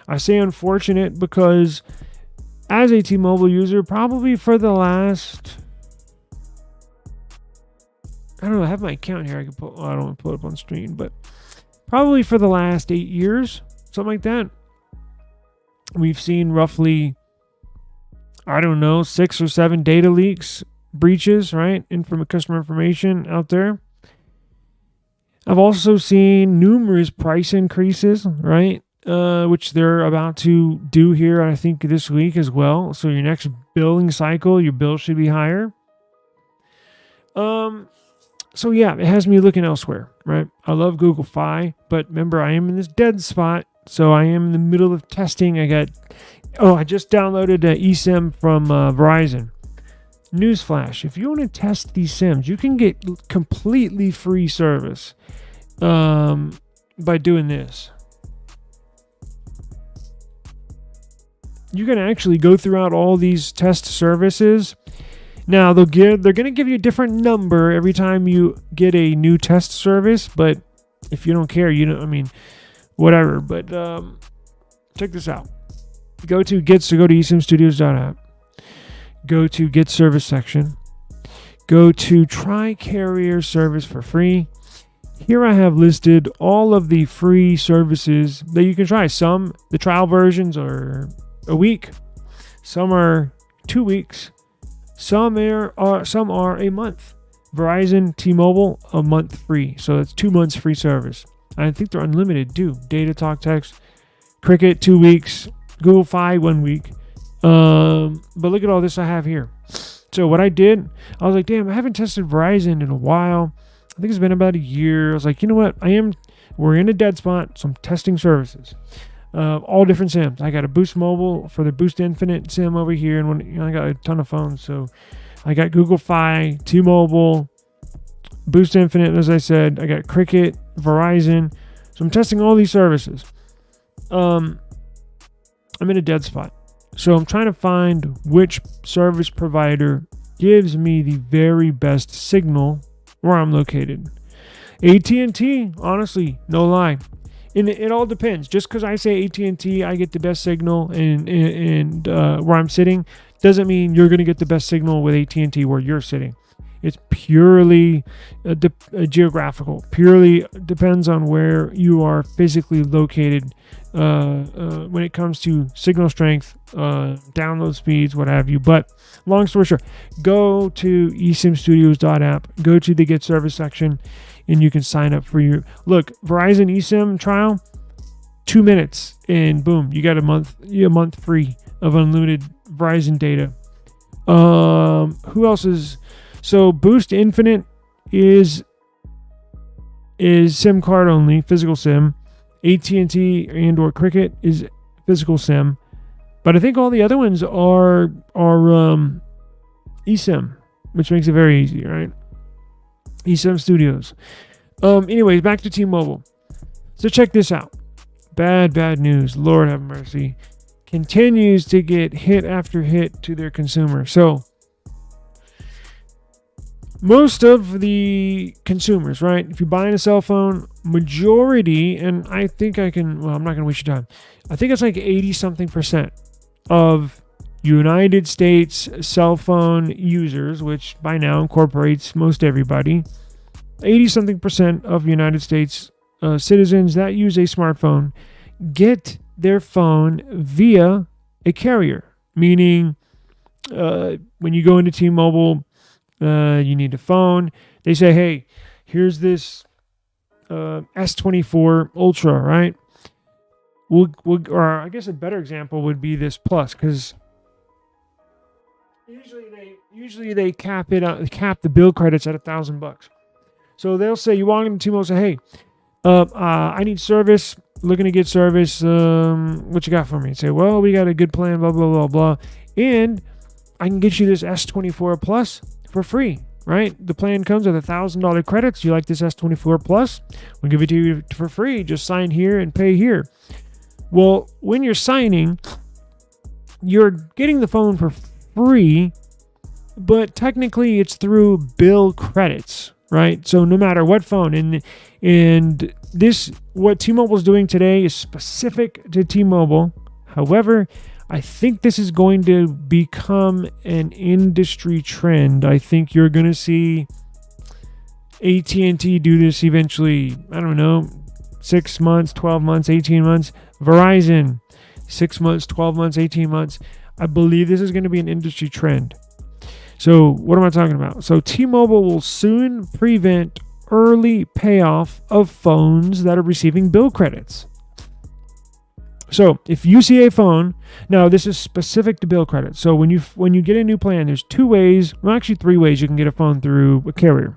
I say unfortunate because as a T-Mobile user, probably for the last, I don't know, I have my account here. I don't want to pull it up on screen, but probably for the last 8 years, something like that. We've seen roughly, I don't know, 6 or 7 data leaks, breaches, right? Customer information out there. I've also seen numerous price increases, right? Which they're about to do here, I think, this week as well. So your next billing cycle, your bill should be higher. So yeah, it has me looking elsewhere, right? I love Google Fi, but remember, I am in this dead spot. So I am in the middle of testing. I just downloaded an eSIM from Verizon. Newsflash, if you want to test these SIMs, you can get completely free service by doing this. You can actually go throughout all these test services. Now they're going to give you a different number every time you get a new test service, but if you don't care, whatever. But check this out. Go to esimstudios.app. Go to Get Service section. Go to Try Carrier Service for free. Here I have listed all of the free services that you can try. Some, the trial versions are a week. Some are 2 weeks. Some are a month. Verizon, T-Mobile, a month free. So that's 2 months free service. I think they're unlimited too. Data, talk, text. Cricket, 2 weeks. Google Fi, 1 week. But look at all this I have here. So what I did, I was like, damn, I haven't tested Verizon in a while. I think it's been about a year. I was like, you know what? We're in a dead spot, so I'm testing services. All different SIMs. I got a Boost Mobile for the Boost Infinite SIM over here, and I got a ton of phones. So I got Google Fi, T-Mobile, Boost Infinite, as I said. I got Cricket, Verizon. So I'm testing all these services. I'm in a dead spot. So I'm trying to find which service provider gives me the very best signal where I'm located. AT&T, honestly, no lie. And it all depends. Just because I say AT&T, I get the best signal and where I'm sitting, doesn't mean you're going to get the best signal with AT&T where you're sitting. It's purely geographihical. Purely depends on where you are physically located when it comes to signal strength, download speeds, what have you. But long story short, go to esimstudios.app, go to the Get Service section, and you can sign up for your... Look, Verizon eSIM trial, 2 minutes, and boom, you got a month free of unlimited Verizon data. Who else is... So Boost Infinite is SIM card only, physical SIM. AT&T and or Cricket is physical SIM. But I think all the other ones are eSIM, which makes it very easy, right? eSIM Studios. Anyways, back to T-Mobile. So check this out. Bad news. Lord have mercy. Continues to get hit after hit to their consumer. So most of the consumers, right? If you're buying a cell phone, majority, and I think I'm not going to waste your time. I think it's like 80-something% of United States cell phone users, which by now incorporates most everybody, 80-something% of United States citizens that use a smartphone get their phone via a carrier. Meaning, when you go into T-Mobile, you need a phone. They say, hey, here's this S23 Ultra, right? Or I guess a better example would be this Plus, because usually they cap the bill credits at $1,000. So they'll say, you walk into T-Mobile and say, hey, I need service, looking to get service. What you got for me? Say, well, we got a good plan, blah blah blah blah, and I can get you this S24 Plus for free, right? The plan comes with $1,000 credits. You like this S24 Plus? We'll give it to you for free. Just sign here and pay here. Well, when you're signing, you're getting the phone for free, but technically it's through bill credits, right? So no matter what phone, and this, what T-Mobile's doing today is specific to T-Mobile. However, I think this is going to become an industry trend. I think you're going to see AT&T do this eventually. I don't know, 6 months, 12 months, 18 months. Verizon, 6 months, 12 months, 18 months. I believe this is going to be an industry trend. So what am I talking about? So T-Mobile will soon prevent early payoff of phones that are receiving bill credits. So if you see a phone, now this is specific to bill credits. So when you get a new plan, there's 2 ways, well actually 3 ways you can get a phone through a carrier.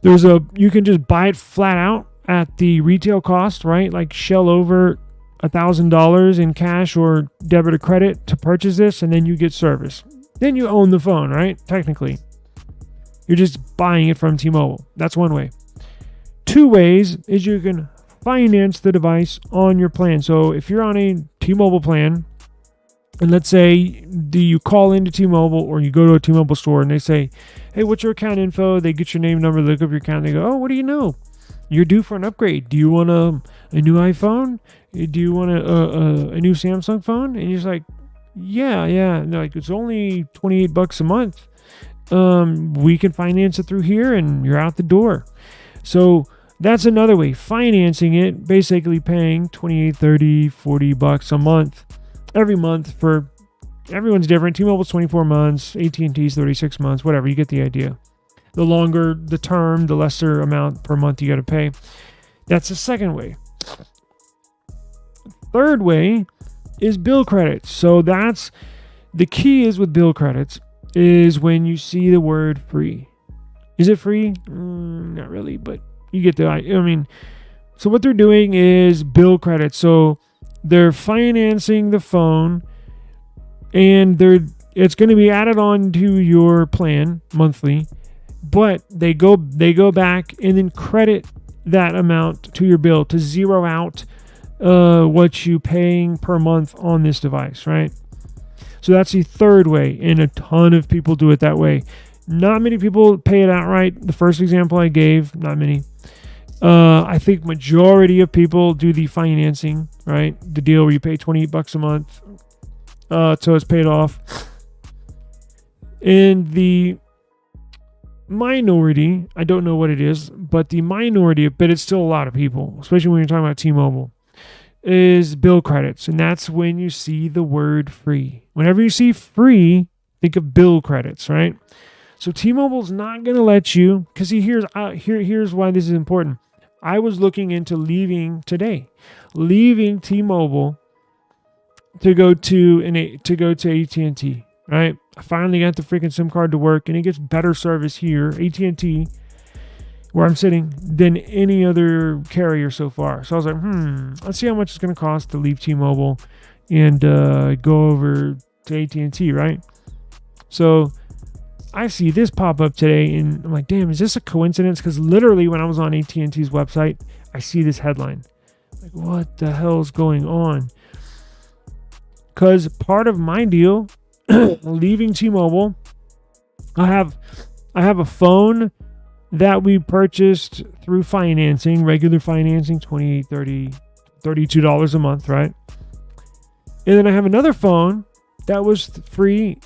You can just buy it flat out at the retail cost, right? Like shell over $1,000 in cash or debit or credit to purchase this, and then you get service. Then you own the phone, right? Technically, you're just buying it from T-Mobile. That's one way. Two ways is you can finance the device on your plan. So if you're on a T-Mobile plan, and let's say you call into T-Mobile or you go to a T-Mobile store and they say, hey, what's your account info? They get your name, number, look up your account. They go, oh, what do you know? You're due for an upgrade. Do you want a new iPhone? Do you want a new Samsung phone? And you're just like, yeah. And they're like, it's only $28 a month. We can finance it through here and you're out the door. So that's another way. Financing it, basically paying $28, $30, $40 a month. Every month for everyone's different. T-Mobile's 24 months, AT&T's 36 months, whatever. You get the idea. The longer the term, the lesser amount per month you got to pay. That's the second way. Third way is bill credits. So that's the key is with bill credits is when you see the word free. Is it free? Not really, but you get the idea. I mean, so what they're doing is bill credits. So they're financing the phone, and it's going to be added on to your plan monthly, but they go back and then credit that amount to your bill to zero out what you paying per month on this device, right? So that's the third way, and a ton of people do it that way. Not many people pay it outright. The first example I gave, not many. I think majority of people do the financing, right? The deal where you pay $28 a month till it's paid off. And the minority, I don't know what it is, but the minority, but it's still a lot of people, especially when you're talking about T-Mobile, is bill credits. And that's when you see the word free. Whenever you see free, think of bill credits, right? So T-Mobile's not going to let you, because here's why this is important. I was looking into leaving T-Mobile to go to AT&T, right? I finally got the freaking SIM card to work, and it gets better service here, AT&T, where I'm sitting, than any other carrier so far. So I was like, let's see how much it's going to cost to leave T-Mobile and go over to AT&T, right? So I see this pop up today, and I'm like, damn, is this a coincidence? Because literally when I was on AT&T's website, I see this headline. Like, what the hell's going on? Because part of my deal, leaving T-Mobile, I have a phone that we purchased through financing, regular financing, $28, $30, $32 a month, right? And then I have another phone that was free.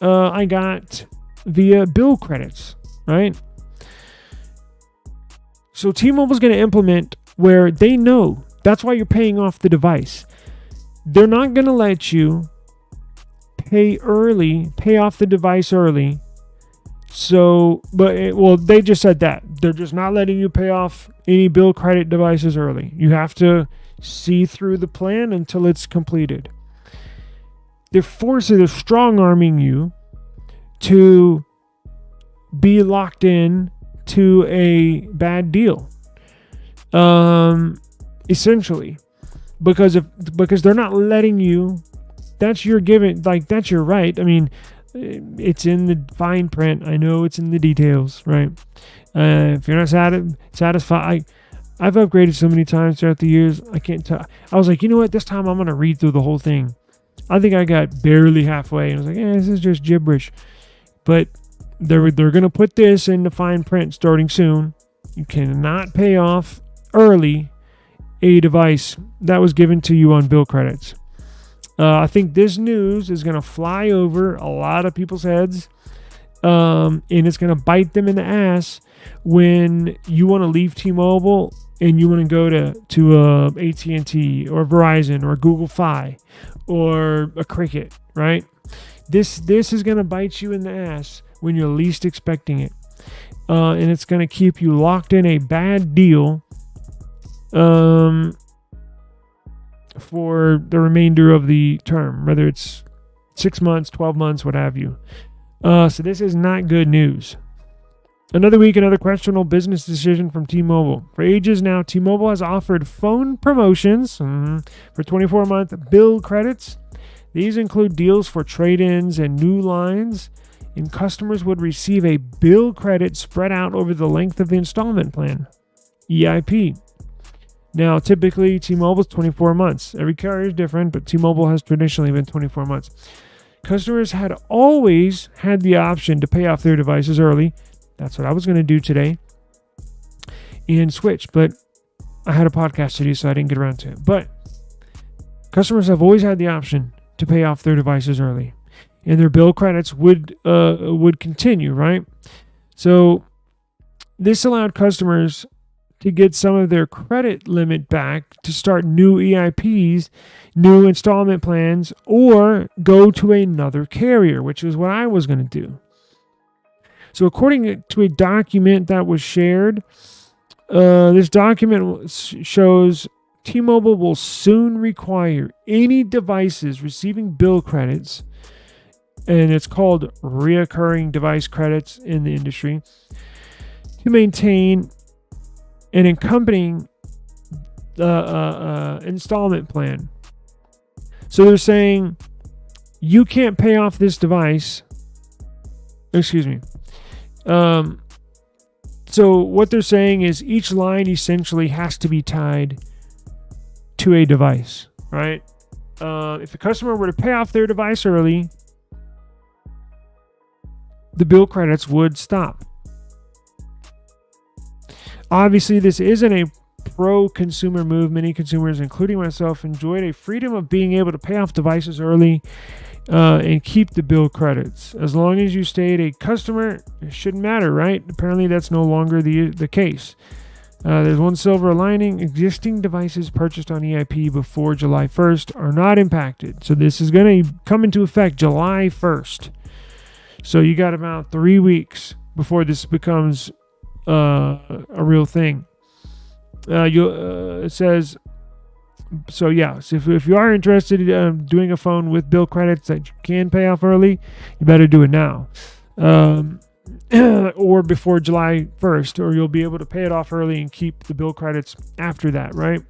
I got via bill credits, right? So T-Mobile's going to implement where they know that's why you're paying off the device. They're not going to let you pay off the device early. So, they just said that. They're just not letting you pay off any bill credit devices early. You have to see through the plan until it's completed. They're strong arming you to be locked in to a bad deal, essentially, because they're not letting you. That's your that's your right. I mean, it's in the fine print. I know it's in the details, right? If you're not satisfied, I've upgraded so many times throughout the years. I can't tell. I was like, you know what? This time I'm gonna read through the whole thing. I think I got barely halfway, and I was like, this is just gibberish. But they're going to put this in the fine print starting soon. You cannot pay off early a device that was given to you on bill credits. I think this news is going to fly over a lot of people's heads, and it's going to bite them in the ass when you want to leave T-Mobile and you want to go to AT&T or Verizon or Google Fi or a Cricket, right? This is going to bite you in the ass when you're least expecting it. And it's going to keep you locked in a bad deal for the remainder of the term, whether it's 6 months, 12 months, what have you. So this is not good news. Another week, another questionable business decision from T-Mobile. For ages now, T-Mobile has offered phone promotions for 24-month bill credits. These include deals for trade-ins and new lines, and customers would receive a bill credit spread out over the length of the installment plan, EIP. Now, typically, T-Mobile is 24 months. Every carrier is different, but T-Mobile has traditionally been 24 months. Customers had always had the option to pay off their devices early. That's what I was going to do today and switch, but I had a podcast to do, so I didn't get around to it. But customers have always had the option to pay off their devices early, and their bill credits would continue, right? So this allowed customers to get some of their credit limit back to start new EIPs, new installment plans, or go to another carrier, which is what I was going to do. So according to a document that was shared, this document shows T-Mobile will soon require any devices receiving bill credits, and it's called reoccurring device credits in the industry, to maintain an accompanying installment plan. So they're saying you can't pay off this device. Excuse me. So what they're saying is each line essentially has to be tied to a device, right? If a customer were to pay off their device early, the bill credits would stop. Obviously, this isn't a pro-consumer move. Many consumers, including myself, enjoyed a freedom of being able to pay off devices early and keep the bill credits. As long as you stayed a customer, it shouldn't matter, right? Apparently, that's no longer the case. There's one silver lining. Existing devices purchased on EIP before July 1st are not impacted. So this is going to come into effect July 1st. So you got about 3 weeks before this becomes a real thing. It says, so yeah, so if you are interested in doing a phone with bill credits that you can pay off early, you better do it now. Or before July 1st, or you'll be able to pay it off early and keep the bill credits after that, right?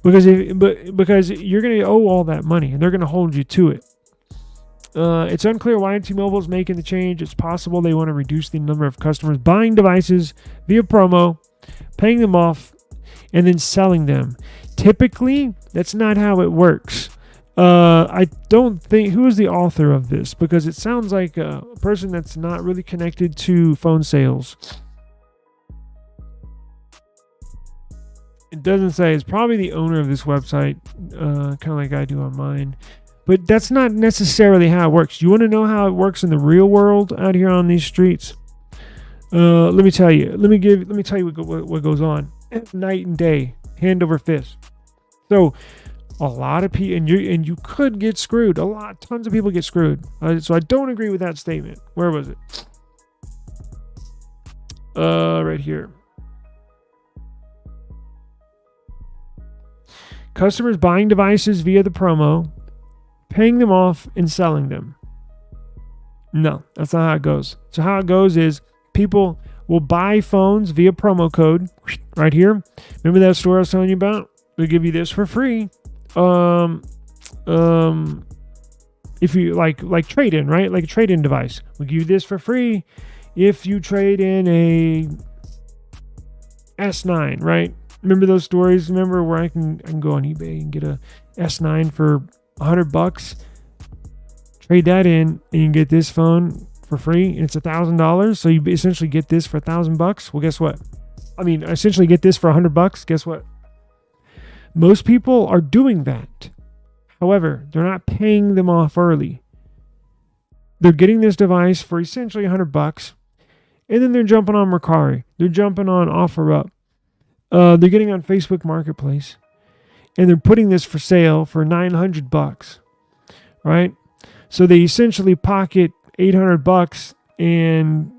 Because you're going to owe all that money, and they're going to hold you to it. It's unclear why T-Mobile is making the change. It's possible they want to reduce the number of customers buying devices via promo, paying them off, and then selling them. Typically, that's not how it works. I don't think... Who is the author of this? Because it sounds like a person that's not really connected to phone sales. It doesn't say. It's probably the owner of this website, kind of like I do on mine. But that's not necessarily how it works. You want to know how it works in the real world out here on these streets? Let me tell you. Let me tell you what goes on. Night and day, hand over fist. So a lot of people, and you could get screwed. Tons of people get screwed. So I don't agree with that statement. Where was it? Right here. Customers buying devices via the promo, paying them off, and selling them. No, that's not how it goes. So how it goes is people will buy phones via promo code right here. Remember that store I was telling you about? They'll give you this for free. If you like trade-in, right? Like a trade-in device. We'll give you this for free if you trade in a S9, right? Remember those stories? Remember where I can go on eBay and get a S9 for $100, trade that in, and you can get this phone for free, and it's $1,000. So you essentially get this for $1,000. Well, guess what? I mean, essentially get this for $100. Guess what? Most people are doing that. However, they're not paying them off early. They're getting this device for essentially $100, and then they're jumping on Mercari. They're jumping on OfferUp. They're getting on Facebook Marketplace, and they're putting this for sale for $900, right? So they essentially pocket $800, and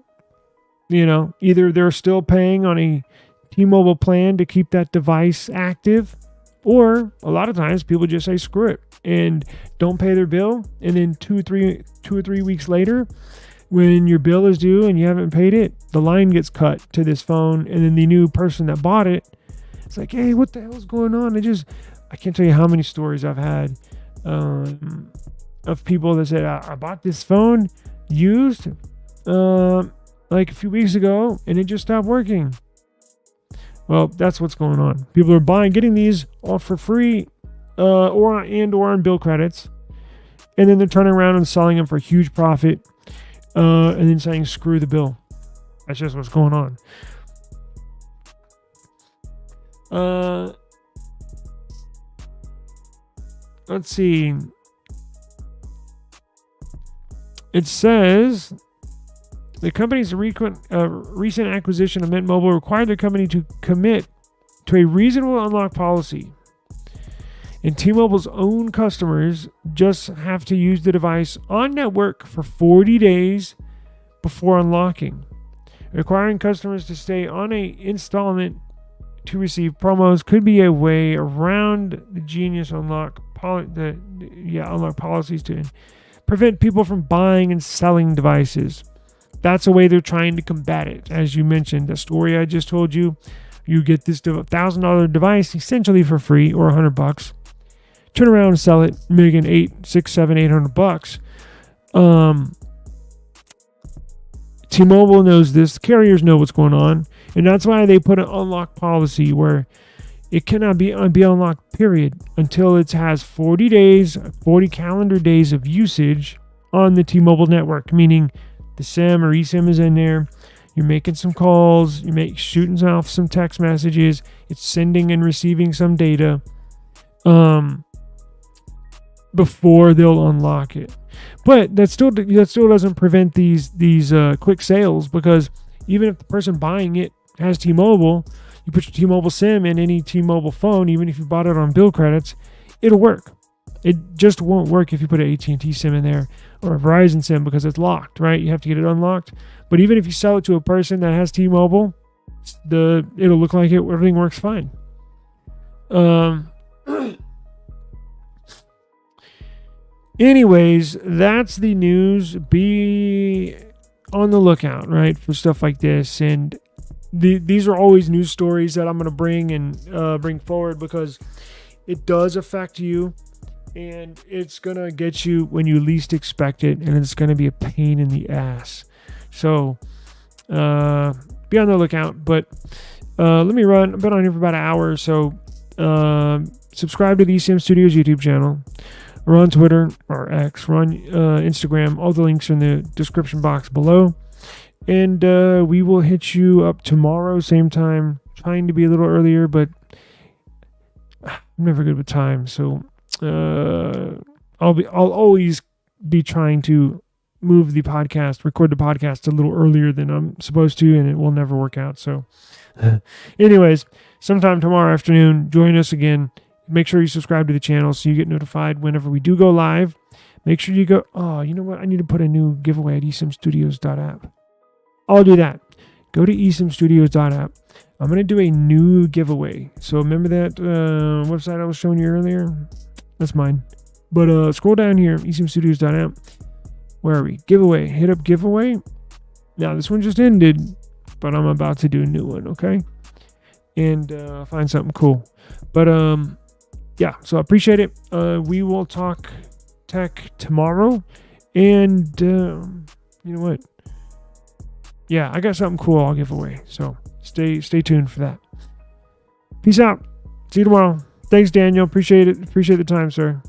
either they're still paying on a T-Mobile plan to keep that device active, or a lot of times people just say screw it and don't pay their bill, and then two or three weeks later when your bill is due and you haven't paid it, the line gets cut to this phone, and then the new person that bought it, it's like, hey, what the hell is going on? I can't tell you how many stories I've had of people that said, I bought this phone used like a few weeks ago, and it just stopped working. Well, that's what's going on. People are getting these all for free, or on bill credits, and then they're turning around and selling them for a huge profit, and then saying screw the bill. That's just what's going on. Let's see. It says the company's recent acquisition of Mint Mobile required the company to commit to a reasonable unlock policy. And T-Mobile's own customers just have to use the device on network for 40 days before unlocking. Requiring customers to stay on an installment to receive promos could be a way around the genius unlock policies to prevent people from buying and selling devices. That's a way they're trying to combat it. As you mentioned, the story I just told you, you get this $1,000 device essentially for free, or $100. Turn around and sell it, making $800. T-Mobile knows this. The carriers know what's going on, and that's why they put an unlock policy where it cannot be unlocked, period, until it has 40 calendar days of usage on the T-Mobile network, meaning the SIM or eSIM is in there. You're making some calls. You're shooting off some text messages. It's sending and receiving some data before they'll unlock it. But that still doesn't prevent these quick sales, because even if the person buying it has T-Mobile, you put your T-Mobile SIM in any T-Mobile phone, even if you bought it on bill credits, it'll work. It just won't work if you put an AT&T SIM in there or a Verizon SIM, because it's locked, right? You have to get it unlocked. But even if you sell it to a person that has T-Mobile, it'll look like everything works fine. Anyways, that's the news. Be on the lookout, right, for stuff like this. And these are always news stories that I'm going to bring forward, because it does affect you, and it's going to get you when you least expect it, and it's going to be a pain in the ass. So be on the lookout. But let me run. I've been on here for about an hour or so. Subscribe to the eSIM Studios YouTube channel. We're on Twitter, or X. We're on Instagram. All the links are in the description box below. And we will hit you up tomorrow, same time. Trying to be a little earlier, but I'm never good with time. So I'll always be trying to record the podcast a little earlier than I'm supposed to, and it will never work out. So anyways, sometime tomorrow afternoon, join us again. Make sure you subscribe to the channel so you get notified whenever we do go live. Make sure you go, oh, you know what? I need to put a new giveaway at esimstudios.app. I'll do that. Go to esimstudios.app. I'm going to do a new giveaway. So remember that website I was showing you earlier? That's mine. But scroll down here, esimstudios.app. Where are we? Giveaway. Hit up giveaway. Now, this one just ended, but I'm about to do a new one, okay? And find something cool. But yeah, so I appreciate it. We will talk tech tomorrow. And you know what? Yeah, I got something cool I'll give away. So stay tuned for that. Peace out. See you tomorrow. Thanks, Daniel. Appreciate it. Appreciate the time, sir.